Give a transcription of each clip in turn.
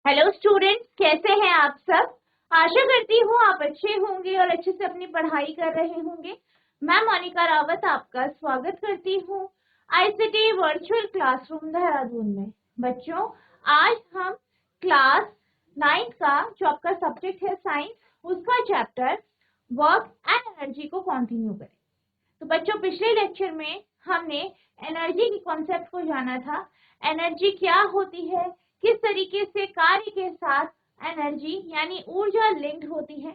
Hello students, कैसे हैं आप सब। आशा करती हूँ आप अच्छे होंगे और अच्छे से अपनी पढ़ाई कर रहे होंगे। मैं मोनिका रावत आपका स्वागत करती हूँ आईसीटी वर्चुअल क्लासरूम देहरादून में। बच्चों, आज हम क्लास 9 का जो आपका सब्जेक्ट है साइंस, उसका चैप्टर वर्क एंड एनर्जी को कंटिन्यू करें। तो बच्चों, पिछले लेक्चर में हमने एनर्जी की कॉन्सेप्ट को जाना था। एनर्जी क्या होती है, किस तरीके से कार्य के साथ एनर्जी यानी ऊर्जा लिंक्ड होती है।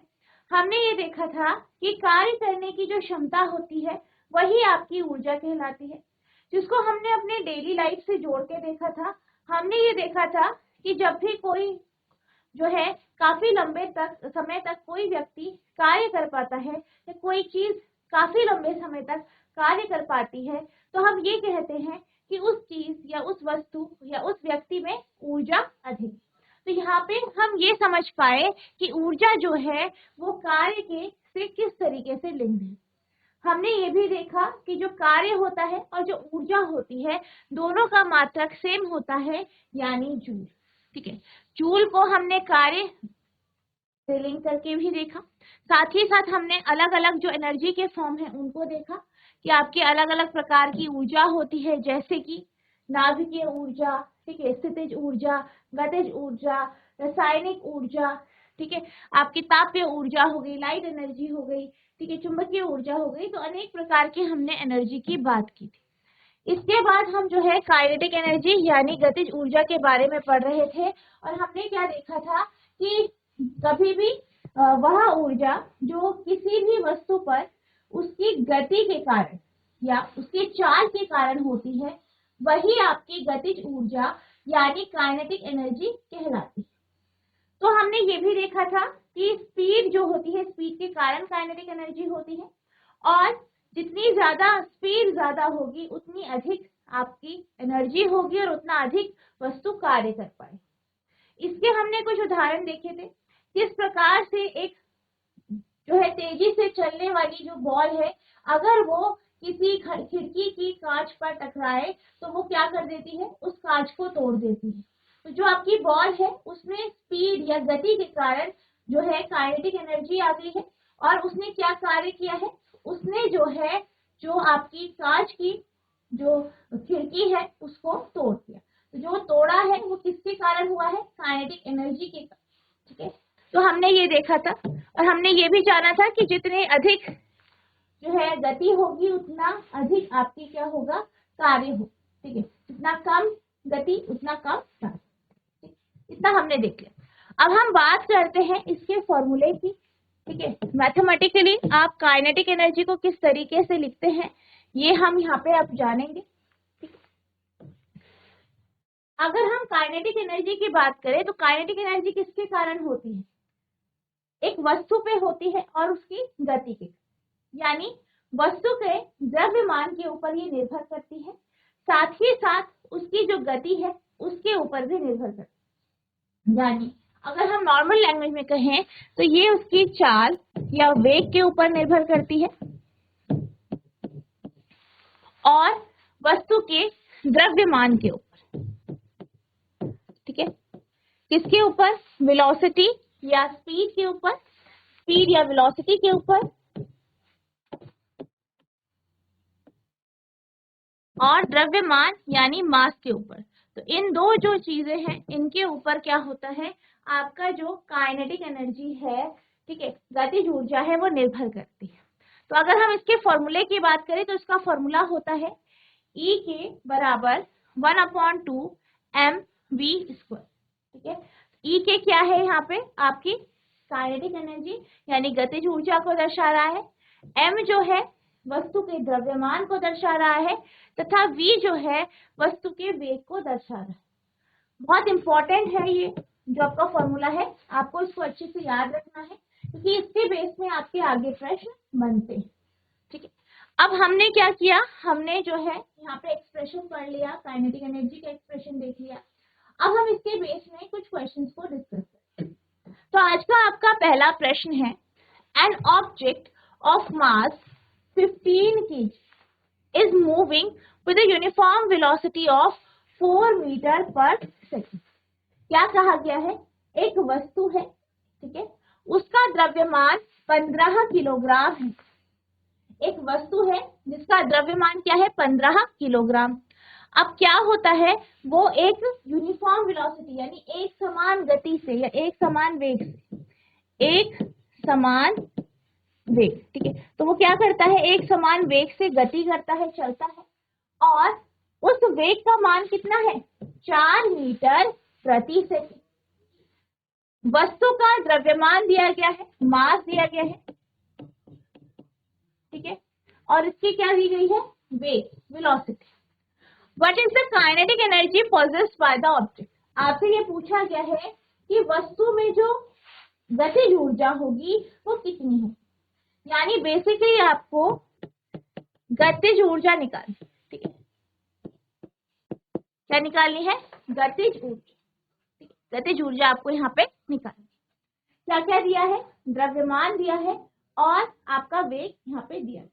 हमने ये देखा था कि कार्य करने की जो क्षमता होती है वही आपकी ऊर्जा कहलाती है, जिसको हमने अपने डेली लाइफ से जोड़ के देखा था। हमने ये देखा था कि जब भी कोई जो है काफी लंबे तक समय तक कोई व्यक्ति कार्य कर पाता है या कोई चीज काफी लंबे समय तक कार्य कर पाती है, तो हम ये कहते हैं कि उस चीज या उस वस्तु या उस व्यक्ति में ऊर्जा अधिक। तो यहाँ पे हम ये समझ पाए कि ऊर्जा जो है वो कार्य के से किस तरीके से लिंक्ड है। हमने ये भी देखा कि जो कार्य होता है और जो ऊर्जा होती है दोनों का मात्रक सेम होता है, यानी जूल। ठीक है, जूल को हमने कार्य से लिंक करके भी देखा। साथ ही साथ हमने अलग अलग जो एनर्जी के फॉर्म है उनको देखा कि आपके अलग अलग प्रकार की ऊर्जा होती है, जैसे कि नाभिकीय ऊर्जा, ठीक है, स्थितिज ऊर्जा, गतिज ऊर्जा, रासायनिक ऊर्जा, ठीक है, आपकी तापीय ऊर्जा हो गई, लाइट एनर्जी हो गई, ठीक है, चुंबकीय ऊर्जा हो गई। तो अनेक प्रकार की हमने एनर्जी की बात की थी। इसके बाद हम जो है काइनेटिक एनर्जी यानी गतिज ऊर्जा के बारे में पढ़ रहे थे, और हमने क्या देखा था कि कभी भी वह ऊर्जा जो किसी भी वस्तु पर उसकी गति के कारण या उसके चाल के कारण होती है वही आपकी गतिज ऊर्जा यानी काइनेटिक एनर्जी कहलाती है। तो हमने ये भी देखा था कि स्पीड जो होती है, स्पीड के कारण काइनेटिक एनर्जी होती है, और जितनी ज्यादा स्पीड ज्यादा होगी उतनी अधिक आपकी एनर्जी होगी और उतना अधिक वस्तु कार्य कर पाए। इसके हमने कुछ उदाहरण देखे थे, किस प्रकार से एक जो है तेजी से चलने वाली जो बॉल है, अगर वो किसी खिड़की की कांच पर टकराए तो वो क्या कर देती है, उस कांच को तोड़ देती है। तो जो आपकी बॉल है उसमें स्पीड या गति के कारण जो है काइनेटिक एनर्जी आ गई है, और उसने क्या कार्य किया है, उसने जो है जो आपकी कांच की जो खिड़की है उसको तोड़ दिया। तो जो तोड़ा है वो किसके कारण हुआ है, काइनेटिक एनर्जी के कारण। ठीक है, तो हमने ये देखा था, और हमने ये भी जाना था कि जितने अधिक जो है गति होगी उतना अधिक आपकी क्या होगा, कार्य हो। ठीक है, जितना कम गति उतना कम कार्य। इतना हमने देख लिया। अब हम बात करते हैं इसके फॉर्मूले की। ठीक है, मैथमेटिकली आप काइनेटिक एनर्जी को किस तरीके से लिखते हैं ये हम यहाँ पे अब जानेंगे। अगर हम काइनेटिक एनर्जी की बात करें तो काइनेटिक एनर्जी किसके कारण होती है, एक वस्तु पे होती है और उसकी गति के, यानी वस्तु के द्रव्यमान के ऊपर ये निर्भर करती है, साथ ही साथ उसकी जो गति है उसके ऊपर भी निर्भर करती है। यानी अगर हम नॉर्मल लैंग्वेज में कहें तो ये उसकी चाल या वेग के ऊपर निर्भर करती है, और वस्तु के द्रव्यमान के ऊपर। ठीक है, किसके ऊपर, वेलोसिटी या स्पीड के ऊपर, स्पीड या वेलोसिटी के ऊपर, और द्रव्यमान यानी मास के ऊपर। तो इन दो जो चीजें हैं इनके ऊपर क्या होता है, आपका जो काइनेटिक एनर्जी है, ठीक है, गतिज ऊर्जा है, वो निर्भर करती है। तो अगर हम इसके फॉर्मूले की बात करें तो इसका फॉर्मूला होता है E के बराबर 1/2 mv²। ठीक है, E के क्या है, यहाँ पे आपकी काइनेटिक एनर्जी यानी गतिज ऊर्जा को दर्शा रहा है, m जो है वस्तु के द्रव्यमान को दर्शा रहा है, तथा v जो है वस्तु के वेग को दर्शा रहा है। बहुत इंपॉर्टेंट है ये जो आपका फॉर्मूला है, आपको इसको अच्छे से याद रखना है क्योंकि इसके बेस में आपके आगे प्रश्न बनते हैं। ठीक है, अब हमने क्या किया, हमने जो है यहाँ पे एक्सप्रेशन पढ़ लिया, काइनेटिक एनर्जी का एक्सप्रेशन देख लिया। अब हम इसके बेस में कुछ क्वेश्चंस को डिस्कस करते हैं। तो आज का आपका पहला प्रश्न है, an object of mass 15 kg is moving with a uniform velocity of 4 meter per second। क्या कहा गया है, एक वस्तु है, ठीक है, उसका द्रव्यमान 15 किलोग्राम है। एक वस्तु है जिसका द्रव्यमान क्या है, 15 किलोग्राम। अब क्या होता है, वो एक यूनिफॉर्म वेलोसिटी यानी एक समान गति से या एक समान वेग से, एक समान वेग, ठीक है, तो वो क्या करता है, एक समान वेग से गति करता है, चलता है, और उस वेग का मान कितना है, 4 मीटर प्रति सेकंड। वस्तु का द्रव्यमान दिया गया है, मास दिया गया है, ठीक है, और इसकी क्या दी गई है, वेग, velocity. What is the kinetic energy possessed by the object. आपसे ये पूछा गया है कि वस्तु में जो गतिज ऊर्जा होगी वो कितनी है, यानी बेसिकली आपको गतिज ऊर्जा निकालनी, ठीक है, क्या निकालनी है, गतिज ऊर्जा, ठीक है, गतिज ऊर्जा आपको यहाँ पे निकालनी। क्या क्या दिया है, द्रव्यमान दिया है और आपका वेग यहाँ पे दिया है।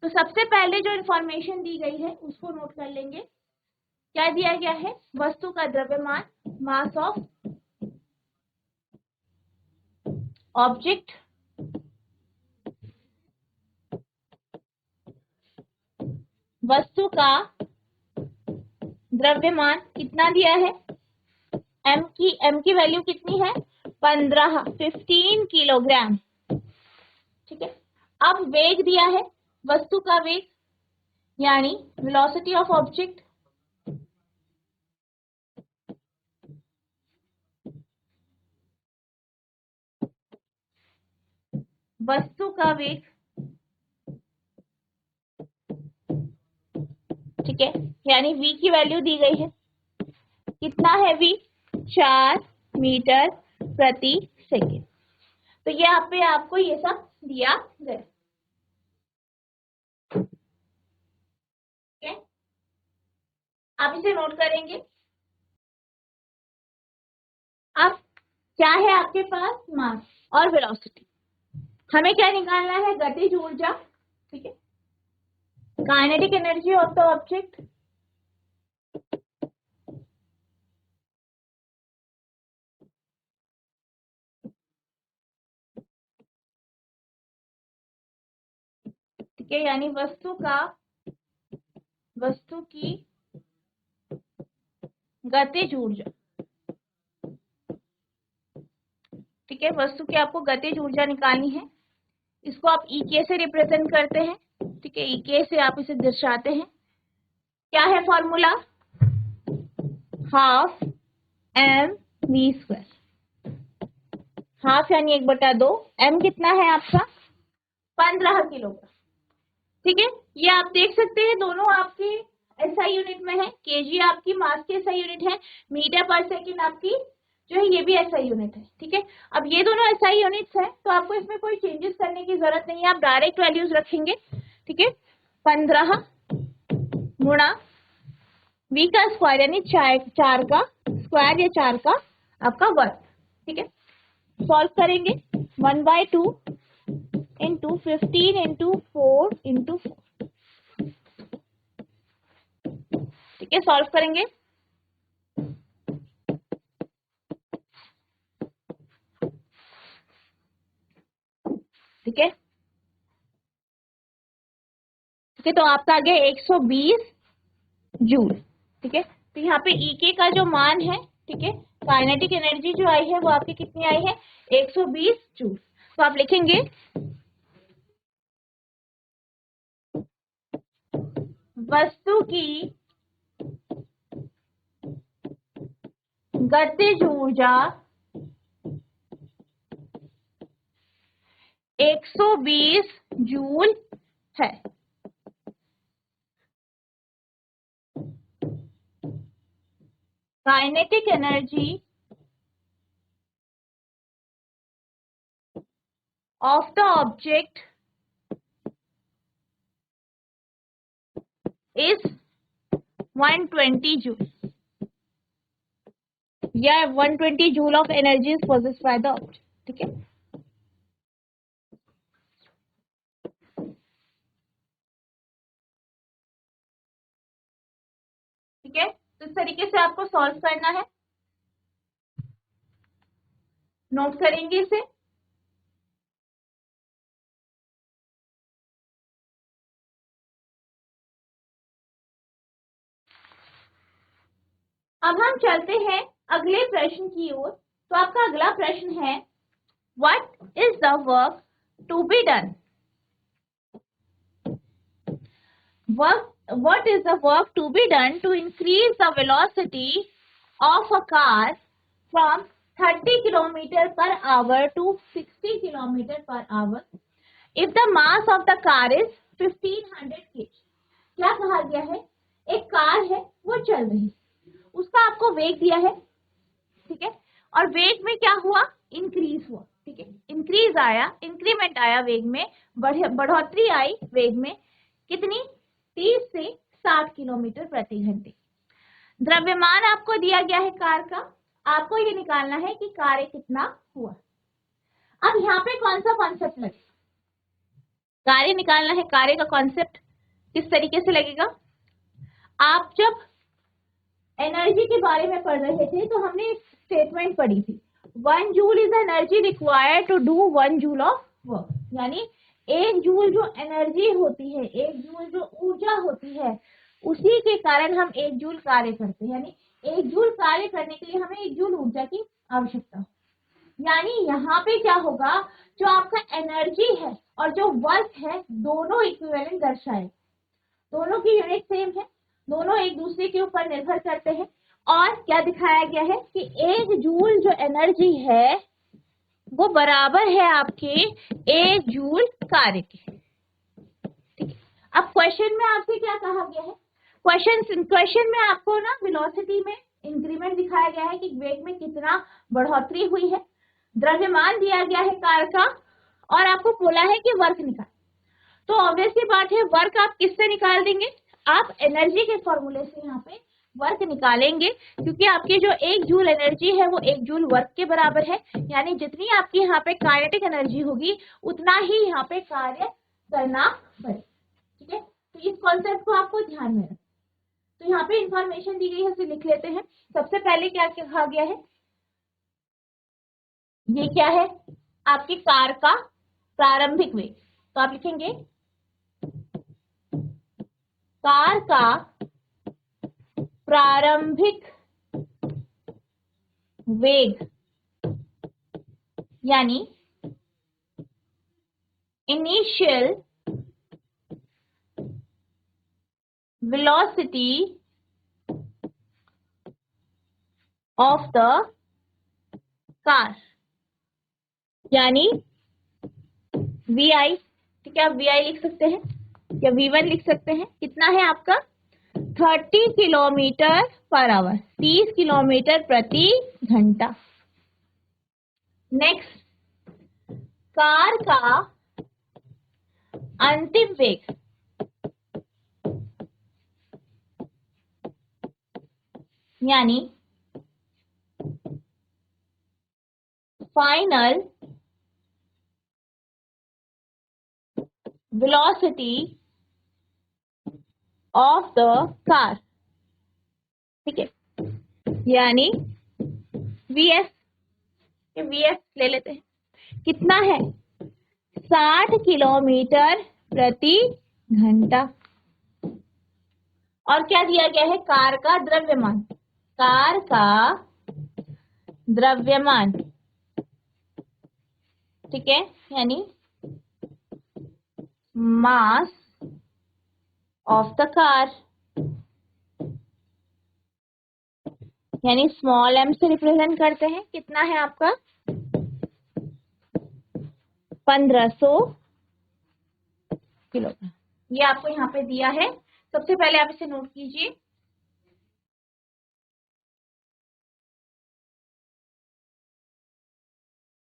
तो सबसे पहले जो इंफॉर्मेशन दी गई है उसको नोट कर लेंगे। क्या दिया गया है, वस्तु का द्रव्यमान, मास ऑफ ऑब्जेक्ट, वस्तु का द्रव्यमान कितना दिया है, एम की वैल्यू कितनी है, 15 किलोग्राम, ठीक है। अब वेग दिया है, वस्तु का वेग यानी वेलोसिटी ऑफ ऑब्जेक्ट, वस्तु का वेग, ठीक है, यानी v की वैल्यू दी गई है, कितना है v, 4 मीटर प्रति सेकेंड। तो ये यहाँ पे आपको ये सब दिया गया, ठीक है, आप इसे नोट करेंगे। अब क्या है आपके पास, मास और वेलोसिटी। हमें क्या निकालना है, गतिज ऊर्जा, ठीक है, kinetic energy of the object, ठीक है, यानी वस्तु की गतिज ऊर्जा, ठीक है, वस्तु की आपको गतिज ऊर्जा निकालनी है। इसको आप EK से रिप्रेजेंट करते हैं, ठीक है, EK से आप इसे दर्शाते हैं। क्या है फॉर्मूला, हाफ mv², हाफ यानी 1/2, m कितना है आपका, 15 किलोग्राम, ठीक है। ये आप देख सकते हैं दोनों आपके SI यूनिट में है, केजी आपकी मास की SI यूनिट है, मीटर पर सेकंड आपकी जो है ये भी SI यूनिट है, ठीक है। अब ये दोनों SI यूनिट्स है तो आपको इसमें कोई चेंजेस करने की जरूरत नहीं है, आप डायरेक्ट वैल्यूज रखेंगे, ठीक है, 15 गुणा v का स्क्वायर यानी 4 का स्क्वायर या 4 का आपका वर्ग, ठीक है, सॉल्व करेंगे 1/2 इंटू 15 इंटू 4 इंटू 4, ठीक है, सॉल्व करेंगे। ठीक है, ठीक है, तो आपका आ गया 120 जूल, ठीक है। तो यहाँ पे EK का जो मान है, ठीक है, काइनेटिक एनर्जी जो आई है वो आपकी कितनी आई है, 120 जूल। तो आप लिखेंगे वस्तु की गतिज ऊर्जा 120 जूल है। Kinetic energy of the object is 120 joule, या 120 joule of energy is possessed by the object, ठीक है। ठीक है, तो इस तरीके से आपको सॉल्व करना है। नोट करेंगे इसे। अब हम चलते हैं अगले प्रश्न की ओर। तो आपका अगला प्रश्न है, what is the work to be done? What is the work to be done to increase the velocity of a car from 30 km per hour to 60 km per hour if the mass of the car is 1500 kg? क्या कहा गया है? एक car है, वो चल रही है, उसका आपको वेग दिया है, ठीक है, और वेग में क्या हुआ? इंक्रीज हुआ, ठीक है, इंक्रीज आया, इंक्रीमेंट आया वेग में, बढ़ोतरी आई वेग में, कितनी? 30 से 60 किलोमीटर प्रति घंटे। द्रव्यमान आपको दिया गया है कार का, आपको ये निकालना है कि कार्य कितना हुआ। अब यहाँ पे कौन सा कॉन्सेप्ट लगेगा? कार्य निकालना है, कार्य का कॉन्सेप्ट किस तरीके से लगेगा? आप जब एनर्जी के बारे में पढ़ रहे थे तो हमने एक स्टेटमेंट पढ़ी थी, 1 joule is energy required to do 1 joule of work. यानी 1 जूल जो एनर्जी होती है, 1 जूल जो ऊर्जा होती है, उसी के कारण हम 1 जूल कार्य करते हैं। यानी 1 जूल कार्य करने के लिए हमें 1 जूल ऊर्जा की आवश्यकता हो। यानी यहाँ पे क्या होगा, जो आपका एनर्जी है और जो वर्क है, दोनों इक्विवेलेंट दर्शाए, दोनों की यूनिट सेम है, दोनों एक दूसरे के ऊपर निर्भर करते हैं। और क्या दिखाया गया है कि 1 जूल जो एनर्जी है वो बराबर है आपके 1 जूल कार्य के, ठीक है। अब क्वेश्चन में आपसे क्या कहा गया है? क्वेश्चन में आपको ना वेलोसिटी में इंक्रीमेंट दिखाया गया है कि वेग में कितना बढ़ोतरी हुई है, द्रव्यमान दिया गया है कार का, और आपको बोला है कि वर्क निकाल। तो ऑब्वियसली बात है, वर्क आप किससे निकाल देंगे? आप एनर्जी के फॉर्मूले से यहाँ पे वर्क निकालेंगे, क्योंकि आपकी जो 1 जूल एनर्जी है वो 1 जूल वर्क के बराबर है। यानी जितनी आपकी यहाँ पे काइनेटिक एनर्जी होगी उतना ही यहाँ पे कार्य करना पड़ेगा, ठीक है। तो इस कॉन्सेप्ट को आपको ध्यान में रखना। तो यहाँ पे इंफॉर्मेशन दी गई है, उसे लिख लेते हैं। सबसे पहले क्या कहा गया है? ये क्या है? आपकी कार का प्रारंभिक वेग। तो आप लिखेंगे कार का प्रारंभिक वेग, यानी initial velocity of the car, यानी VI, ठीक है। आप VI लिख सकते हैं या V1 लिख सकते हैं। कितना है आपका? 30 किलोमीटर पर आवर, 30 किलोमीटर प्रति घंटा। नेक्स्ट, कार का अंतिम वेग, यानी final velocity of the car, ठीक है, यानी VS, VS ले लेते हैं। कितना है? 60 किलोमीटर प्रति घंटा। और क्या दिया गया है? कार का द्रव्यमान, कार का द्रव्यमान, ठीक है, यानी मास ऑफ द कार, यानी स्मॉल m से रिप्रेजेंट करते हैं। कितना है आपका? 1500 किलोग्राम। ये आपको यहाँ पे दिया है। सबसे पहले आप इसे नोट कीजिए।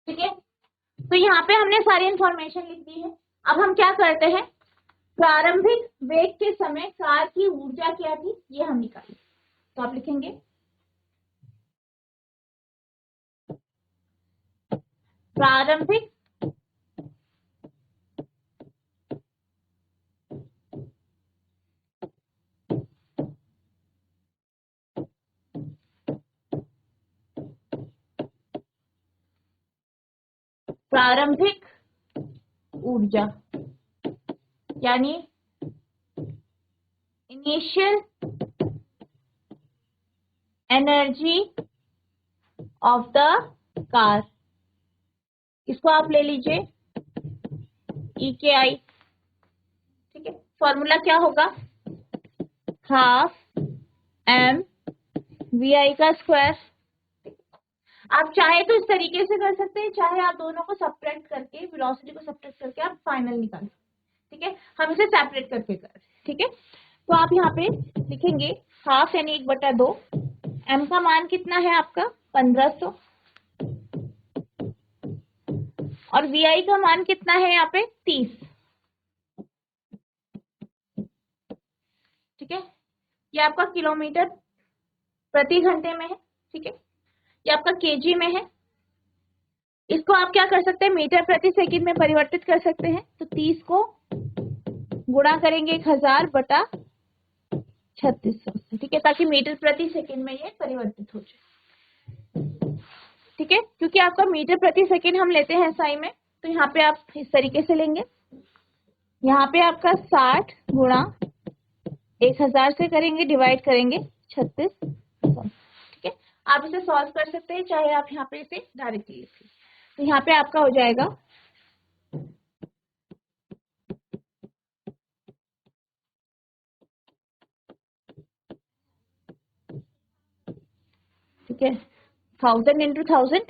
ठीक है, तो यहाँ पे हमने सारी इंफॉर्मेशन लिख दी है। अब हम क्या करते हैं? प्रारंभिक वेग के समय कार की ऊर्जा क्या थी, ये हम निकालें। तो आप लिखेंगे प्रारंभिक प्रारंभिक ऊर्जा यानी initial energy of the car, इसको आप ले लीजिए EKI। ठीक है, फॉर्मूला क्या होगा, हाफ m VI का स्क्वायर। आप चाहे तो इस तरीके से कर सकते हैं, चाहे आप दोनों को सब्ट्रैक्ट करके, वेलोसिटी को सब्ट्रैक्ट करके आप फाइनल निकाल सकते हैं। ठीक है, हम इसे सेपरेट करके कर रहे हैं। ठीक है, तो आप यहाँ पे लिखेंगे हाफ यानी 1/2, m का मान कितना है आपका 1500, और VI का मान कितना है यहाँ पे 30। ठीक है, ये आपका किलोमीटर प्रति घंटे में है। ठीक है, ये आपका केजी में है। इसको आप क्या कर सकते हैं, मीटर प्रति सेकंड में परिवर्तित कर सकते हैं। तो 30 को गुणा करेंगे 1000 बटा 3600 से। ठीक है, ताकि मीटर प्रति सेकंड में ये परिवर्तित हो जाए। ठीक है, क्योंकि आपका मीटर प्रति सेकंड हम लेते हैं SI में, तो यहाँ पे आप इस तरीके से लेंगे। यहाँ पे आपका 60 गुणा 1000 से करेंगे, डिवाइड करेंगे 3600। ठीक है, आप इसे सॉल्व कर सकते हैं, चाहे आप यहाँ पे इसे डायरेक्टली लिखिए। तो यहाँ पे आपका हो जाएगा 1000 into 1000,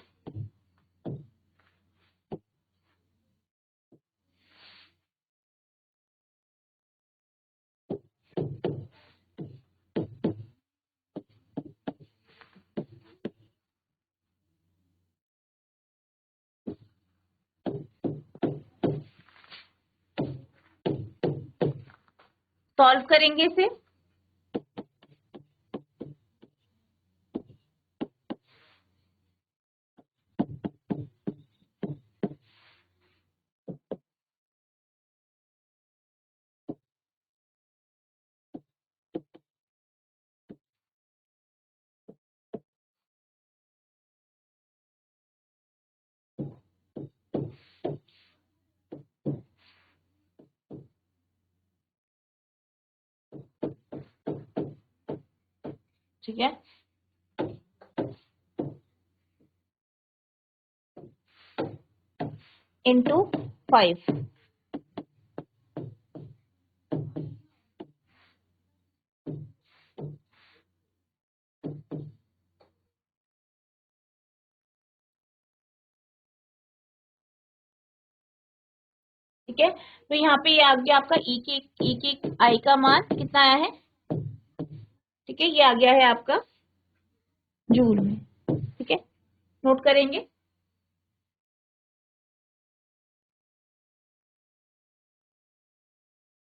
सॉल्व करेंगे इसे। ठीक है, इंटू 5। ठीक है, तो यहाँ पे ये आ गया आपका ई के आई का मान कितना आया है। ठीक है, ये आ गया है आपका जूल में। ठीक है, नोट करेंगे।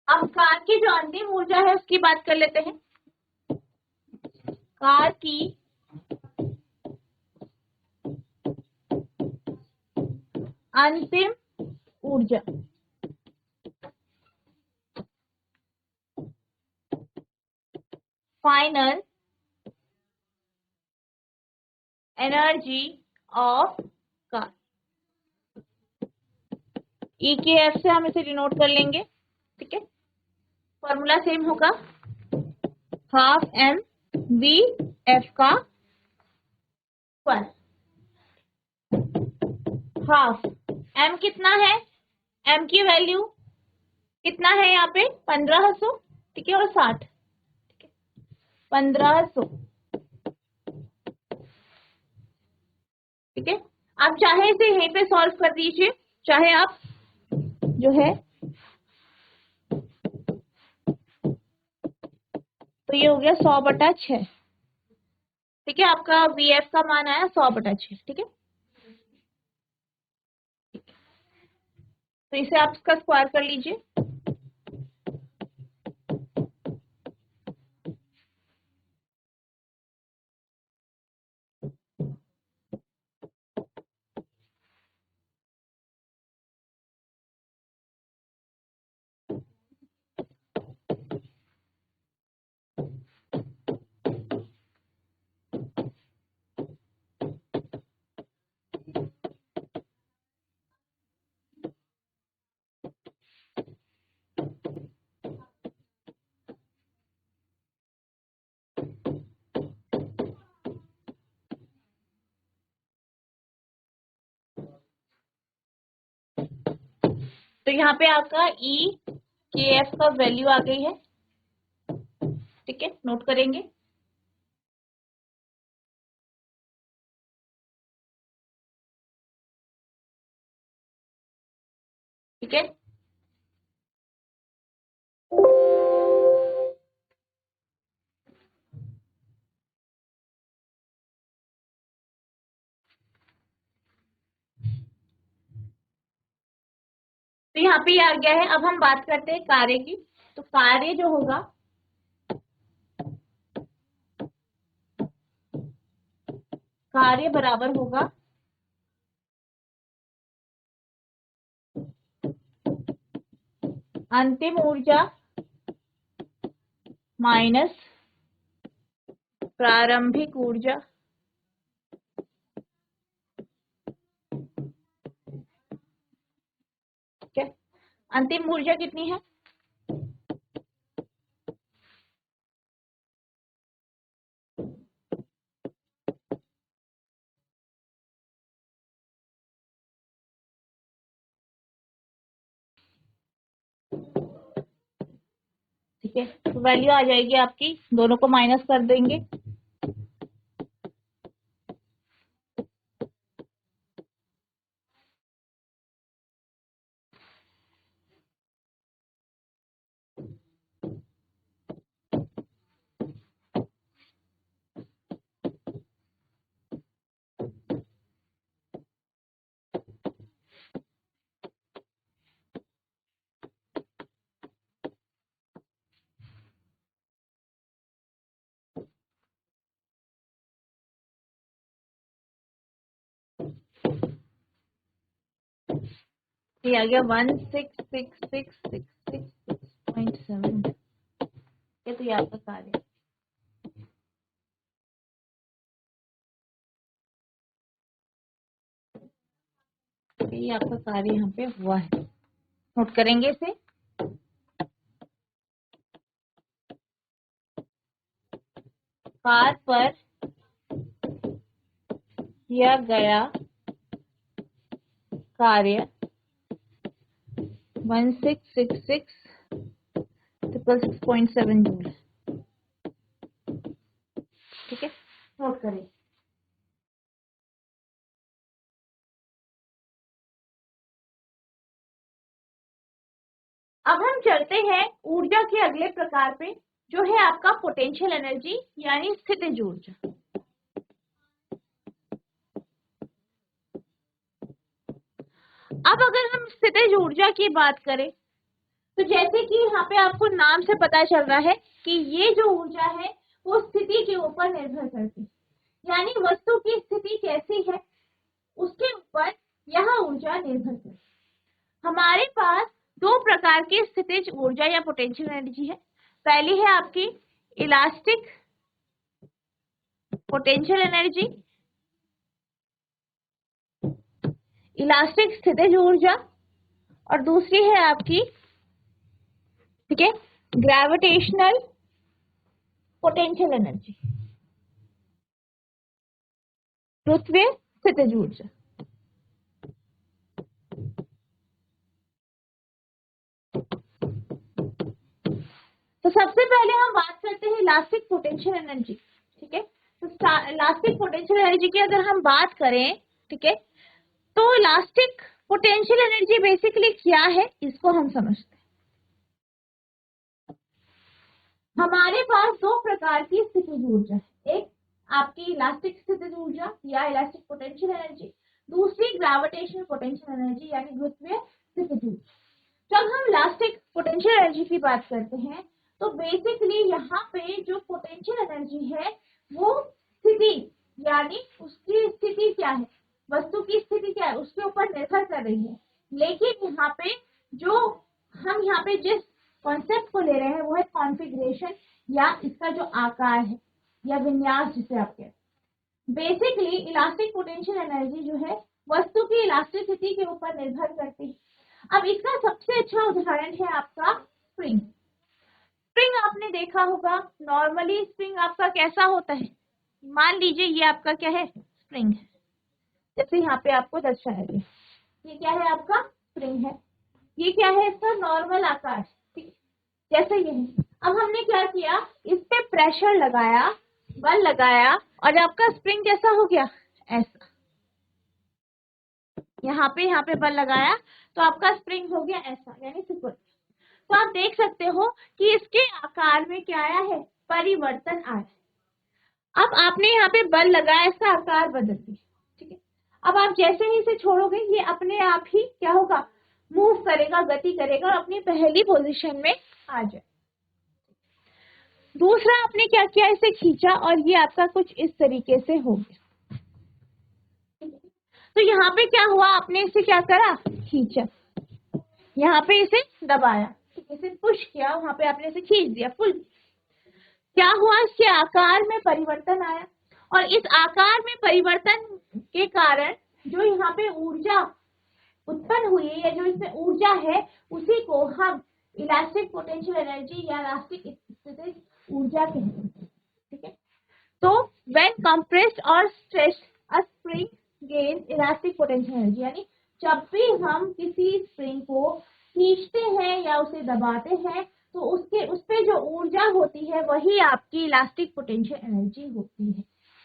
अब कार की जो अंतिम ऊर्जा है उसकी बात कर लेते हैं। कार की अंतिम ऊर्जा final energy of car, EKF से हम इसे डिनोट कर लेंगे। ठीक है, फॉर्मूला सेम होगा, हाफ m VF का स्क्वायर। हाफ m कितना है, m की वैल्यू कितना है यहाँ पे 1500। ठीक है, और 60। ठीक है, 1500। ठीक है, आप चाहे इसे यहीं पे सॉल्व कर दीजिए, चाहे आप जो है, तो ये हो गया 100/6। ठीक है, आपका VF का मान आया 100/6। ठीक है, तो इसे आप इसका स्क्वायर कर लीजिए। तो यहाँ पे आपका ई के एफ का वैल्यू आ गई है, ठीक है, नोट करेंगे। ठीक है, तो यहाँ पे ये आ गया है। अब हम बात करते हैं कार्य की। तो कार्य जो होगा, कार्य बराबर होगा अंतिम ऊर्जा माइनस प्रारंभिक ऊर्जा, ठीक है। अंतिम ऊर्जा कितनी है? ठीक है, तो वैल्यू आ जाएगी आपकी, दोनों को माइनस कर देंगे। ये आ गया 166666.7। ये तो ये आपका कार्य, ये आपका कार्य यहाँ पे हुआ है, नोट करेंगे इसे। कार पर किया गया कार्य 166666.7 जूल, ठीक है, नोट करें। अब हम चलते हैं ऊर्जा के अगले प्रकार पे, जो है आपका पोटेंशियल एनर्जी यानी स्थितिज ऊर्जा। अब अगर हम स्थितिज ऊर्जा की बात करें, तो जैसे कि यहाँ पे आपको नाम से पता चल रहा है कि ये जो ऊर्जा है वो स्थिति के ऊपर निर्भर करती है, यानी वस्तु की स्थिति कैसी है उसके ऊपर यह ऊर्जा निर्भर करती है। हमारे पास दो प्रकार की स्थितिज ऊर्जा या पोटेंशियल एनर्जी है। पहली है आपकी इलास्टिक पोटेंशियल एनर्जी, इलास्टिक स्थितिज ऊर्जा, और दूसरी है आपकी, ठीक है, ग्रेविटेशनल पोटेंशियल एनर्जी, गुरुत्वीय स्थितिज ऊर्जा। तो सबसे पहले हम बात करते हैं इलास्टिक पोटेंशियल एनर्जी, ठीक है। तो इलास्टिक पोटेंशियल एनर्जी की अगर हम बात करें, ठीक है, तो इलास्टिक पोटेंशियल एनर्जी बेसिकली क्या है इसको हम समझते हैं। हमारे पास दो प्रकार की स्थितिज ऊर्जा है, एक आपकी इलास्टिक स्थितिज ऊर्जा या इलास्टिक पोटेंशियल एनर्जी, दूसरी ग्रेविटेशनल पोटेंशियल एनर्जी यानी गुरुत्वीय स्थितिज ऊर्जा। जब हम इलास्टिक पोटेंशियल एनर्जी की बात करते हैं तो बेसिकली यहाँ पे जो पोटेंशियल एनर्जी है वो स्थिति यानी उसकी स्थिति क्या है, वस्तु की स्थिति क्या है उसके ऊपर निर्भर कर रही है। लेकिन यहाँ पे जो हम यहाँ पे जिस कॉन्सेप्ट को ले रहे हैं वो है कॉन्फ़िगरेशन या इसका जो आकार है या विन्यास जिसे आप कहते हैं। बेसिकली इलास्टिक पोटेंशियल एनर्जी जो है वस्तु की इलास्टिसिटी के ऊपर निर्भर करती है। अब इसका सबसे अच्छा उदाहरण है आपका स्प्रिंग। स्प्रिंग आपने देखा होगा, नॉर्मली स्प्रिंग आपका कैसा होता है, मान लीजिए ये आपका क्या है, स्प्रिंग है, जैसे यहाँ पे आपको दर्शाया गया, ये क्या है आपका स्प्रिंग है, ये क्या है, इसका नॉर्मल आकार, ठीक है, जैसे ये है। अब हमने क्या किया, इस पे प्रेशर लगाया, बल लगाया, और आपका स्प्रिंग कैसा हो गया, ऐसा। यहाँ पे बल लगाया तो आपका स्प्रिंग हो गया ऐसा, यानी सिकुड़। तो आप देख सकते हो कि इसके आकार में क्या आया है, परिवर्तन आया। अब आपने यहाँ पे बल लगाया, इसका आकार बदल दिया, ठीक है। अब आप जैसे ही इसे छोड़ोगे, ये अपने आप ही क्या होगा, मूव करेगा, गति करेगा, और अपनी पहली पोजीशन में आ जाए। दूसरा आपने क्या किया, इसे खींचा और ये आपका कुछ इस तरीके से हो गया। तो यहाँ पे क्या हुआ, आपने इसे क्या करा, खींचा, यहाँ पे इसे दबाया, इसे पुश किया, वहां पे आपने इसे खींच दिया, पुल। क्या हुआ, इसके आकार में परिवर्तन आया, और इस आकार में परिवर्तन के कारण जो यहाँ पे ऊर्जा उत्पन्न हुई है, या जो इसमें ऊर्जा है, उसी को हम इलास्टिक पोटेंशियल एनर्जी या इलास्टिक स्थितिज ऊर्जा कहते हैं, ठीक है। तो व्हेन कंप्रेस्ड और स्ट्रेच्ड अ spring gain elastic potential energy, यानी जब भी हम किसी स्प्रिंग को खींचते हैं या उसे दबाते हैं, तो उस पे जो ऊर्जा होती है वही आपकी इलास्टिक पोटेंशियल एनर्जी होती है,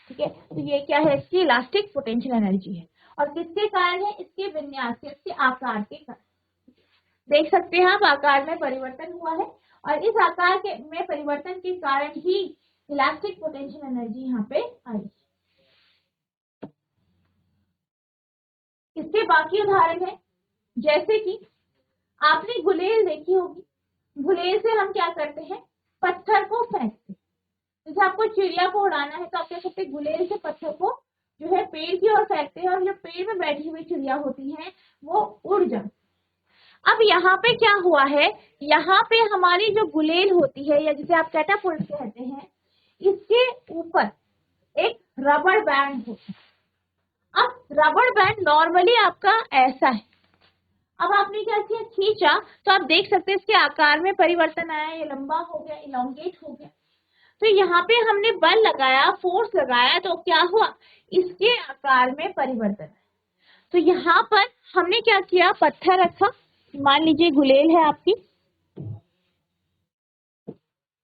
ठीक है। तो ये क्या है, इसकी इलास्टिक पोटेंशियल एनर्जी है, और किसके कारण है, इसके विन्यास से, इसके आकार के कारण। देख सकते हैं आप, आकार में परिवर्तन हुआ है, और इस आकार के में परिवर्तन के कारण ही इलास्टिक पोटेंशियल एनर्जी यहाँ पे आई। इसके बाकी उदाहरण है, जैसे कि आपने गुलेल देखी होगी। गुलेल से हम क्या करते हैं, पत्थर को फेंकते हैं। जैसे आपको चिड़िया को उड़ाना है तो आप क्या करते हैं, गुलेल से पत्थर को जो है पेड़ की ओर फेंकते हैं, और जो पेड़ में बैठी हुई चिड़िया होती है वो उड़ जाती। अब यहाँ पे क्या हुआ है, यहाँ पे हमारी जो गुलेल होती है, या जिसे आप कैटापुल्ट कहते हैं, इसके ऊपर एक रबड़ बैंड होता है। अब रबड़ बैंड नॉर्मली आपका ऐसा है। अब आपने क्या किया, खींचा, तो आप देख सकते हैं इसके आकार में परिवर्तन आया, ये लंबा हो गया, इलोंगेट हो गया। तो यहाँ पे हमने बल लगाया, फोर्स लगाया, तो क्या हुआ, इसके आकार में परिवर्तन। तो यहाँ पर हमने क्या किया, पत्थर रखा, मान लीजिए गुलेल है आपकी,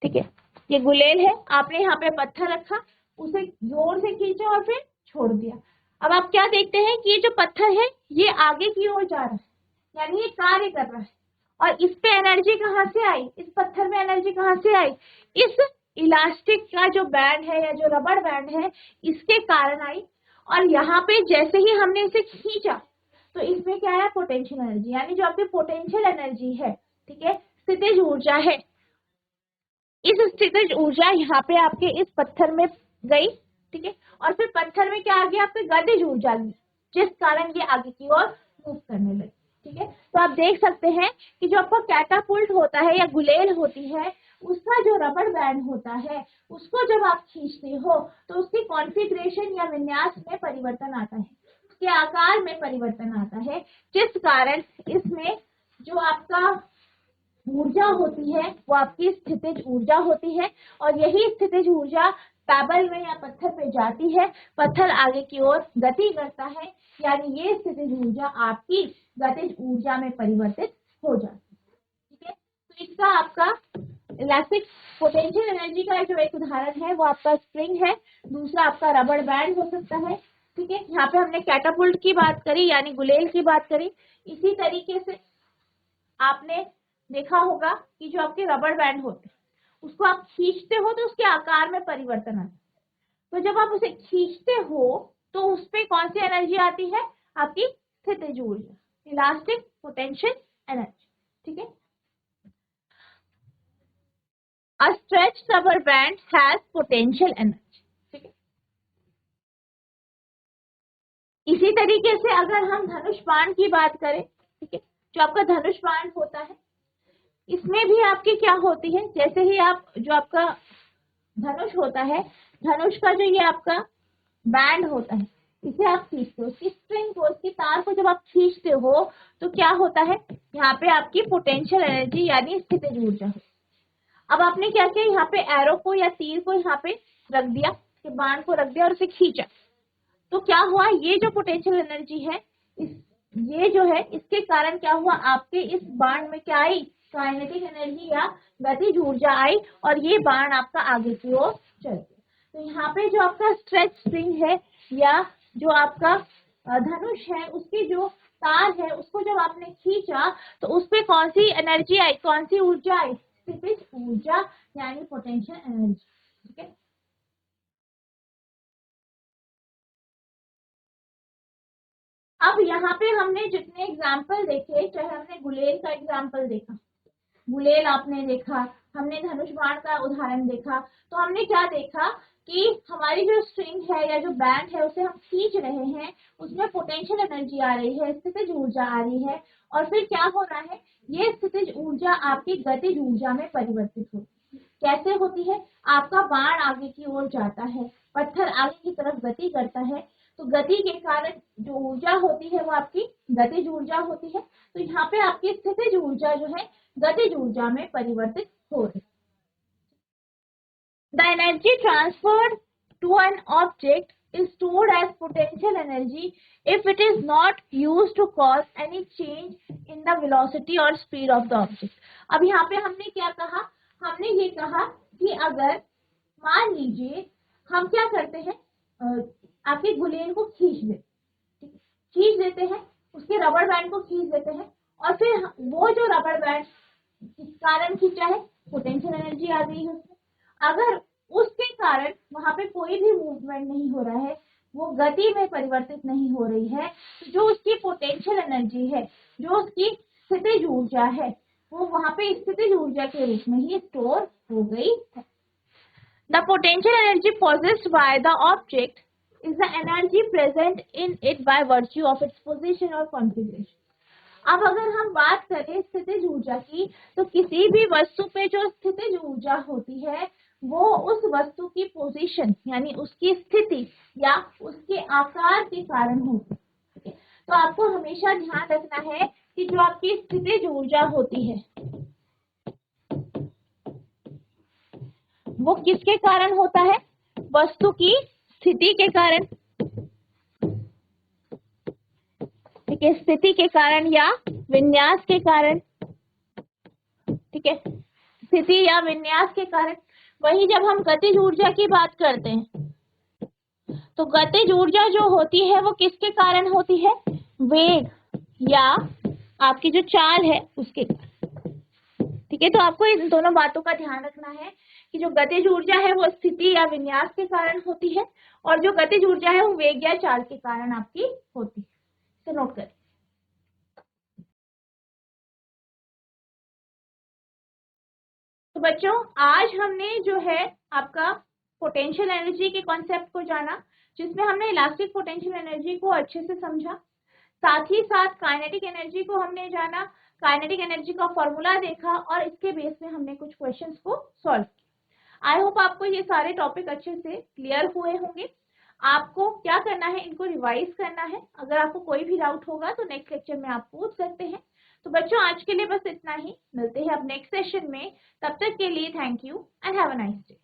ठीक है, ये गुलेल है, आपने यहाँ पे पत्थर रखा, उसे जोर से खींचा और फिर छोड़ दिया। अब आप क्या देखते हैं कि ये जो पत्थर है ये आगे की ओर जा रहा है, यानी ये कार्य कर रहा है, और इस पे एनर्जी कहाँ से आई, इस पत्थर में एनर्जी कहाँ से आई, इस इलास्टिक का जो बैंड है, या जो रबड़ बैंड है, इसके कारण आई। और यहाँ पे जैसे ही हमने इसे खींचा, तो इसमें क्या है, पोटेंशियल एनर्जी, यानी जो आपकी पोटेंशियल एनर्जी है, ठीक है, स्थितिज ऊर्जा है, इस स्थितिज ऊर्जा यहाँ पे आपके इस पत्थर में गई, ठीक है, और फिर पत्थर में क्या आ गया, आपके गतिज ऊर्जा, जिस कारण ये आगे की ओर मूव करने लगी, ठीक है। तो आप देख सकते हैं कि जो आपका कैटापुल्ट होता है या गुलेल होती है, उसका जो रबड़ बैंड होता है, उसको जब आप खींचते हो तो उसकी कॉन्फ़िगरेशन या विन्यास में परिवर्तन आता है, उसके आकार में परिवर्तन आता है, जिस कारण इसमें जो आपका ऊर्जा होती है वो आपकी स्थितिज ऊर्जा होती है, और यही स्थितिज ऊर्जा पेबल में या पत्थर पे जाती है, पत्थर आगे की ओर गति करता है, यानी ये स्थितिज ऊर्जा आपकी गतिज ऊर्जा में परिवर्तित हो जाती है, ठीक है। तो इसका आपका इलास्टिक पोटेंशियल एनर्जी का जो एक उदाहरण है वो आपका स्प्रिंग है, दूसरा आपका रबड़ बैंड हो सकता है, ठीक है। यहाँ पे हमने कैटापुल्ट की बात करी, यानी गुलेल की बात करी। इसी तरीके से आपने देखा होगा कि जो आपके रबड़ बैंड होते हैं, उसको आप खींचते हो तो उसके आकार में परिवर्तन आता है। तो जब आप उसे खींचते हो तो उसपे कौन सी एनर्जी आती है, आपकी स्थितिज ऊर्जा, इलास्टिक पोटेंशियल एनर्जी, ठीक है। A stretched rubber band has potential energy, ठीक है। इसी तरीके से अगर हम धनुष बाण की बात करें, ठीक है, जो आपका धनुष बाण होता है, इसमें भी आपकी क्या होती है, जैसे ही आप जो आपका धनुष होता है, धनुष का जो ये आपका बैंड होता है, इसे आप खींचते हो, उसकी स्ट्रिंग को, उसकी तार को जब आप खींचते हो तो क्या होता है, यहाँ पे आपकी पोटेंशियल एनर्जी यानी स्थितिज ऊर्जा है। अब आपने क्या किया, यहाँ पे एरो को या तीर को यहाँ पे रख दिया, बाण को रख दिया और उसे खींचा, तो क्या हुआ, ये जो पोटेंशियल एनर्जी है, इस ये जो है इसके कारण क्या हुआ, आपके इस बाण में क्या आई, काइनेटिक एनर्जी या गतिज ऊर्जा आई और ये बाण आपका आगे की ओर चल गया। तो यहाँ पे जो आपका स्ट्रेच स्प्रिंग है या जो आपका धनुष है उसकी जो तार है उसको जब आपने खींचा तो उस पे कौन सी एनर्जी आई, कौन सी ऊर्जा आई, स्थितिज ऊर्जा यानी पोटेंशियल एनर्जी। ठीक है, अब यहाँ पे हमने जितने एग्जाम्पल देखे, चाहे हमने गुलेल का एग्जाम्पल देखा, गुलेल आपने देखा, हमने धनुष बाण का उदाहरण देखा, तो हमने क्या देखा कि हमारी जो स्ट्रिंग है या जो बैंड है उसे हम खींच रहे हैं, उसमें पोटेंशियल एनर्जी आ रही है, स्थितिज ऊर्जा आ रही है, और फिर क्या हो रहा है, ये स्थितिज ऊर्जा आपकी गतिज ऊर्जा में परिवर्तित होती है। कैसे होती है, आपका बाण आगे की ओर जाता है, पत्थर आगे की तरफ गति करता है, तो गति के कारण जो ऊर्जा होती है वो आपकी गतिज ऊर्जा होती है। तो यहाँ पे आपकी स्थितिज ऊर्जा जो है गतिज ऊर्जा में परिवर्तित हो रही है। The energy transferred to an object is stored as potential energy if it is not used to cause any change in the velocity or speed of the object. अब यहाँ पे हमने क्या कहा, हमने ये कहा कि अगर मान लीजिए हम क्या करते हैं, आपके गुलेल को खींच देते हैं, उसके रबड़ बैंड को खींच देते हैं, और फिर वो जो रबड़ बैंड किस कारण खींचा है, पोटेंशियल एनर्जी आ गई है उसमें। अगर उसके कारण वहां पे कोई भी मूवमेंट नहीं हो रहा है, वो गति में परिवर्तित नहीं हो रही है, तो जो उसकी पोटेंशियल एनर्जी है, जो उसकी स्थितिज ऊर्जा है, वो वहां पे स्थितिज ऊर्जा के रूप में ही स्टोर हो गई है। The potential energy possessed by the object is the energy present in it by virtue of its position or configuration. अब अगर हम बात करें स्थितिज ऊर्जा की, तो किसी भी वस्तु पे जो स्थितिज ऊर्जा होती है वो उस वस्तु की पोजीशन यानी उसकी स्थिति या उसके आकार के कारण होती है। तो आपको हमेशा ध्यान रखना है कि जो आपकी स्थितिज ऊर्जा होती है वो किसके कारण होता है, वस्तु की स्थिति के कारण, ठीक है, स्थिति के कारण या विन्यास के कारण, ठीक है, स्थिति या विन्यास के कारण। वही जब हम गतिज ऊर्जा की बात करते हैं तो गतिज ऊर्जा जो होती है वो किसके कारण होती है, वेग या आपकी जो चाल है उसके कारण। ठीक है, तो आपको इन दोनों बातों का ध्यान रखना है कि जो गतिज ऊर्जा है वो स्थिति या विन्यास के कारण होती है और जो गतिज ऊर्जा है वो वेग या चाल के कारण आपकी होती है। इसे नोट करें। तो बच्चों आज हमने जो है आपका पोटेंशियल एनर्जी के कॉन्सेप्ट को जाना, जिसमें हमने इलास्टिक पोटेंशियल एनर्जी को अच्छे से समझा, साथ ही साथ काइनेटिक एनर्जी को हमने जाना, काइनेटिक एनर्जी का फॉर्मूला देखा और इसके बेस में हमने कुछ क्वेश्चंस को सॉल्व किया। आई होप आपको ये सारे टॉपिक अच्छे से क्लियर हुए होंगे। आपको क्या करना है, इनको रिवाइज करना है। अगर आपको कोई भी डाउट होगा तो नेक्स्ट लेक्चर में आप पूछ सकते हैं। तो बच्चों आज के लिए बस इतना ही, मिलते हैं अब नेक्स्ट सेशन में। तब तक के लिए thank you and have a nice day.